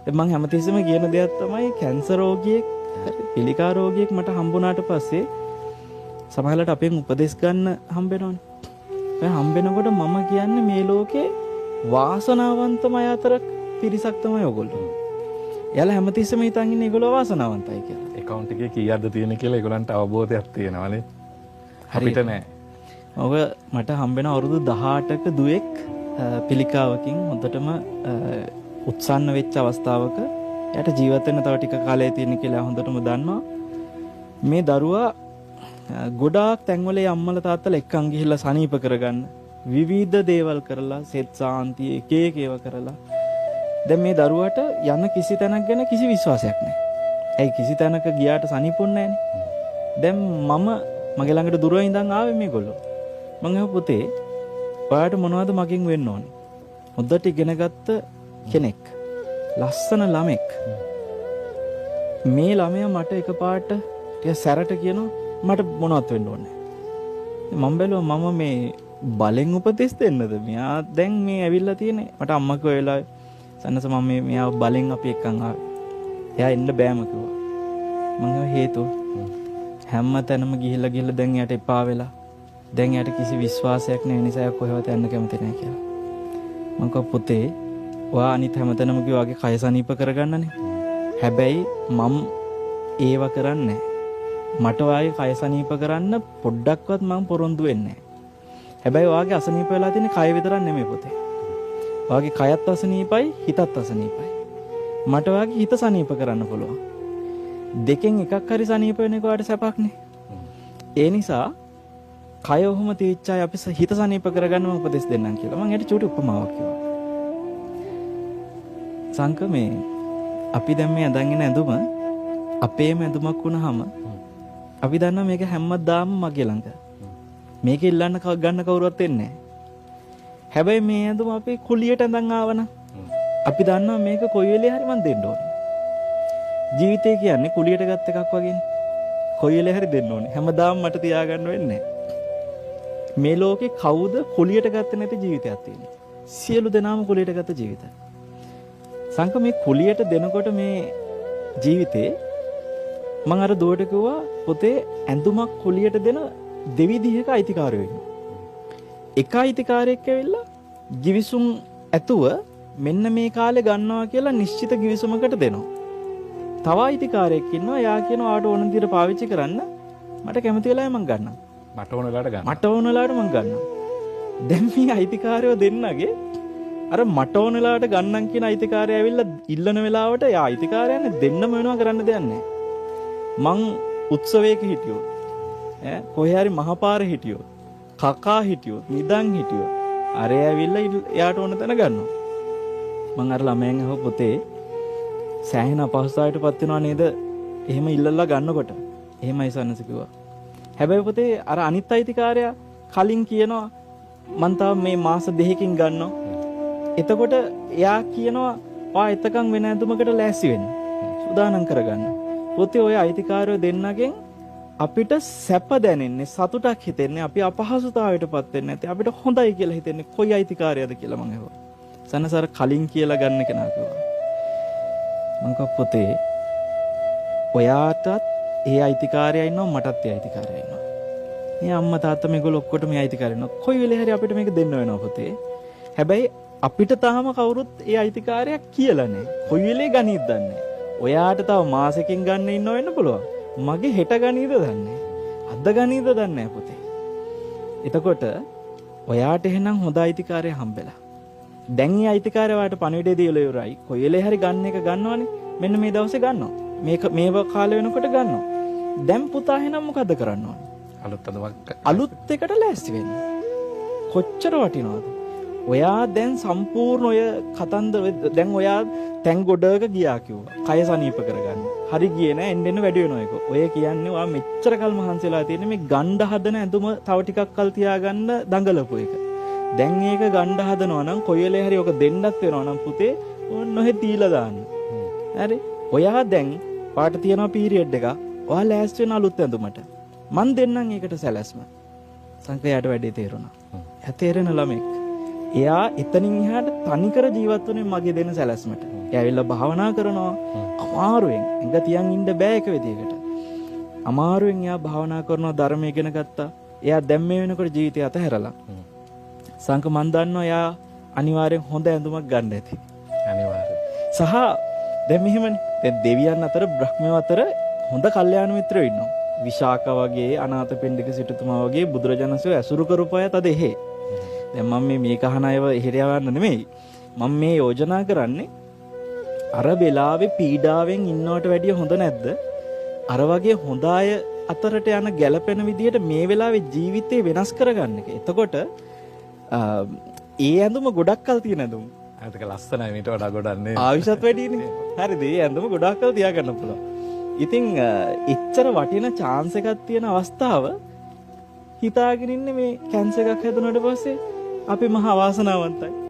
මම හැමතිස්සෙම කියන දෙයක් තමයි කැන්සර් රෝගියෙක් පිළිකා රෝගියෙක් මට හම්බුණාට පස්සේ සමහරවිට අපෙන් උපදෙස් ගන්න හම්බෙනවනේ. ඒ හම්බෙනකොට මම කියන්නේ මේ ලෝකේ වාසනාවන්තම අය අතර පිරිසක් තමයි ඔයගොල්ලෝ. එයාලා හැමතිස්සෙම හිතන් ඉන්නේ ඒගොල්ලෝ වාසනාවන්තයි කියලා. account එකේ කීයක්ද තියෙන කියලා ඒගොල්ලන්ට අවබෝධයක් තියෙනවානේ. අපිට නෑ. ඔබ මට හම්බෙන අවුරුදු 18ක දුවෙක් පිළිකාවකින් හොඳටම උත්සන්න වෙච්ච අවස්ථාවක එයාට ජීවත් වෙන්න තව ටික කාලයක් තියෙන කියලා හොඳටම දන්නවා. මේ දරුවා ගොඩාක් තැන්වල අම්මලා තාත්තලා එක්කන් ගිහිල්ලා සනීප කරගන්න විවිධ දේවල් කරලා සෙත් සාන්තිය එක එක ඒවා කරලා දැන් මේ දරුවාට යන කිසි තැනක් ගැන කිසි විශ්වාසයක් නැහැ. ඇයි කිසි තැනක ගියාට සනීපුන්නේ නැහනේ. දැන් මම මගේ ළඟට දුර ඉඳන් ආවේ මේගොල්ලෝ. මං අහුව පුතේ ඔයාට මොනවද මගෙන් වෙන්න ඕනේ? හොඳට ඉගෙනගත්ත කෙනෙක්. ලස්සන ළමෙක්. මේ ළමයා මට එකපාරට ටික සැරට කියනවා මට මොනවත් වෙන්න ඕනේ. මම බැලුවා මම මේ බලෙන් උපදෙස් දෙන්නද? මෙයා දැන් මේ ඇවිල්ලා තියෙන්නේ. මට අම්මා කිව්වා වෙලාවේ සන්නස මම මෙයා බලෙන් අපි එක්කන් ආවේ. එයා එන්න බෑම කිව්වා. මම හේතුව හැම තැනම ගිහිල්ලා දැන් එයාට එපා වෙලා. දැන් එයාට කිසි විශ්වාසයක් නැහැ නිසා කොහෙවත් යන්න කැමති නැහැ කියලා. මම කිව්වා පුතේ ඔයා අනිත් හැමතැනම කිව්වාගේ කය සනීප කරගන්නනේ. හැබැයි මම ඒව කරන්නේ නැහැ. මට ඔයාගේ කය සනීප කරන්න පොඩ්ඩක්වත් මම පොරොන්දු වෙන්නේ නැහැ. හැබැයි ඔයාගේ අසනීප වෙලා තියෙන කය විතරක් නෙමෙයි පුතේ. ඔයාගේ කයත් අසනීපයි හිතත් අසනීපයි. මට ඔයාගේ හිත සනීප කරන්න පුළුවන්. දෙකෙන් එකක් හරි සනීප වෙන එක ඔයාට සැපක්නේ. ඒ නිසා කය ඔහොම තීච්චයි අපි හිත සනීප කරගන්න මම උපදෙස් දෙන්නම් කියලා. මම ඒකට චූටි උපමාවක් කිව්වා. සංක මේ අපි දැන් මේ අඳන් ඇඳුම අපේම ඇඳුමක් වුණාම අපි දන්නවා මේක හැමදාම මගේ ළඟ. මේක ඉල්ලන්න ගන්න කවුරුවත් එන්නේ නැහැ. හැබැයි මේ ඇඳුම අපි කුලියට අඳන් ආවනම් අපි දන්නවා මේක කොයි වෙලේ හරි මන් දෙන්න ඕනේ. ජීවිතය කියන්නේ කුලියට ගත් එකක් වගේනේ. කොයි වෙලේ හරි දෙන්න ඕනේ. හැමදාම මට තියාගන්න වෙන්නේ නැහැ. මේ ලෝකේ කවුද කුලියට ගත්තේ නැති ජීවිතයක් තියෙන්නේ? සියලු දෙනාම කුලියට ගත්ත ජීවිත. සංක මේ කුලියට දෙනකොට මේ ජීවිතේ මම අර දුවට කිව්වා පුතේ ඇඳුමක් කුලියට දෙන දෙවිදිහක අයිතිකාරයෝ ඉන්නවා. එක අයිතිකාරයෙක් ඇවිල්ලා givisum ඇතුව මෙන්න මේ කාලේ ගන්නවා කියලා නිශ්චිත givisumකට දෙනවා. තව අයිතිකාරයෙක් ඉන්නවා යා කියනවා ආට ඕන විදිහට පාවිච්චි කරන්න මට කැමති වෙලාවෙ මම ගන්නම්. මට ඕන වෙලාවට ගන්න. මට ඕන වෙලාවට මම ගන්නම්. දැන් මේ අයිතිකාරයෝ දෙන්නගේ අර මට ඕන වෙලාවට ගන්නම් කියන අයිතිකාරය ඇවිල්ලා ඉල්ලන වෙලාවට යා අයිතිකාරයන්නේ දෙන්නම වෙනවා කරන්න දෙයක් නැහැ. මං උත්සවයක හිටියෝ කොහේ හරි මහපාරේ හිටියෝ කකා හිටියෝ නිදන් හිටියෝ අර ඇවිල්ලා එයාට ඕන තැන ගන්නවා. මං අර ළමයන් අහුව පුතේ සෑහෙන අපහසුතාවයටපත් වෙනවා නේද? එහෙම ඉල්ලලා ගන්නකොට. එහෙමයි සන්නස කිව්වා. හැබැයි පුතේ අර අනිත් අයිතිකාරයා කලින් කියනවා මං තාම මේ මාස 2කින් ගන්නවා. එතකොට එයා කියනවා ඔයා එතකන් වෙන ඇඳුමකට ලෑස්ති වෙන්න. සූදානම් කරගන්න. පුතේ ඔය අයිතිකාරයෝ දෙන්නගෙන් අපිට සැප දැනෙන්නේ සතුටක් හිතෙන්නේ අපි අපහසුතාවයටපත් වෙන්නේ නැති අපිට හොඳයි කියලා හිතෙන්නේ කොයි අයිතිකාරයද කියලා මං අහුවා. සන්නසර කලින් කියලා ගන්න කෙනා කිව්වා. මං කිව්වා පුතේ ඔයාටත් ඒ අයිතිකාරයා ඉන්නවා මටත් ඒ අයිතිකාරයා ඉන්නවා. මේ අම්මා තාත්තා මේගොල්ලෝ ඔක්කොට මේ අයිතිකාරයා ඉන්නවා. කොයි වෙලේ හරි අපිට මේක දෙන්න වෙනවා පුතේ. හැබැයි අපිට තාම කවුරුත් ඒ අයිතිකාරයක් කියලා නැහැ. කොයි වෙලේ ගනීද දන්නේ නැහැ. ඔයාට තව මාසෙකින් ගන්න ඉන්න වෙන්න පුළුවන්. මගේ හෙට ගනීද දන්නේ. අද ගනීද දන්නේ නැහැ පුතේ. එතකොට ඔයාට එහෙනම් හොඳ අයිතිකාරය හම්බෙලා. දැන් මේ අයිතිකාරය ඔයාට පණිවිඩය දීලා ඉවරයි. කොයි වෙලේ හරි ගන්න එක ගන්නවනේ. මෙන්න මේ දවසේ ගන්නවා. මේක කාලය වෙනකොට ගන්නවා. දැන් පුතා එහෙනම් මොකද කරන්න ඕනේ? අලුත් එකට ලෑස්ති වෙන්න. කොච්චර වටිනවද? ඔයා දැන් සම්පූර්ණ ඔය කතන්දර දැන් ඔයා තැන් ගොඩක ගියා කිව්වා. කය සනීප කරගන්න. හරි ගියේ නෑ එන්න වැඩි වෙනවා ඒක. ඔය කියන්නේ ඔයා මෙච්චර කල් මහන්සිලා තියෙන මේ ගණ්ඩ හදන ඇඳුම තව ටිකක් කල් තියාගන්න දඟලපු එක. දැන් ඒක ගණ්ඩ හදනවා නම් කොයි වෙලේ හරි ඔක දෙන්නත් වෙනවා නම් පුතේ ඕන්න ඔහෙ තීලා දාන්න. හරි? ඔයා දැන් පාට තියනවා පීරියඩ් එක. ඔයා ලෑස්ති වෙන අලුත් ඇඳුමට. මන් දෙන්නම් ඒකට සැලැස්ම. සංකේයට වැඩි තේරුණා. එයා තේරෙන ළමෙක්. එයා එතනින් එහාට තනිකර ජීවත් වුණේ මගේ දෙන සැලැස්මට. එයා ඇවිල්ලා භාවනා කරනවා. අමාරුවෙන් එංග තියන් ඉන්න බෑ එක විදියකට. අමාරුවෙන් එයා භාවනා කරනවා, ධර්මය ඉගෙන ගත්තා. එයා දැන් මේ වෙනකොට ජීවිතය අතහැරලා. සංක මන් දන්නවා එයා අනිවාර්යෙන් හොඳ ඇඳුමක් ගන්න ඇති. අනිවාර්යෙන්. සහ දැන් මෙහෙමනේ. දැන් දෙවියන් අතර බ්‍රහ්මයෝ අතර හොඳ කල්යාණ මිත්‍රයෝ ඉන්නවා. විශාක වගේ, අනාථපිණ්ඩික සිටුතුමා වගේ බුදුරජාණන්සේ ඇසුරු කරපු අය තද එහෙ. දැන් මම මේක අහන අයව එහෙට යවන්න නෙමෙයි. මම මේ යෝජනා කරන්නේ අර වෙලාවේ පීඩාවෙන් ඉන්නවට වැඩිය හොඳ නැද්ද? අර වගේ හොඳ අය අතරට යන ගැළපෙන විදියට මේ වෙලාවේ ජීවිතේ වෙනස් කරගන්න එක. එතකොට ඒ ඇඳුම ගොඩක් කල් තියෙන ඇඳුම. ඒක ලස්සනයි මීට වඩා ගොඩක් නේ. ආයුෂත් වැඩිනේ. හරිද? ඒ ඇඳුම ගොඩක් කල් තියාගන්න පුළුවන්. ඉතින් එච්චර වටින chance එකක් තියෙන අවස්ථාව හිතාගෙන ඉන්නේ මේ කැන්සර් එකක් හැදුනට පස්සේ අපි මහා වාසනාවන්තයි.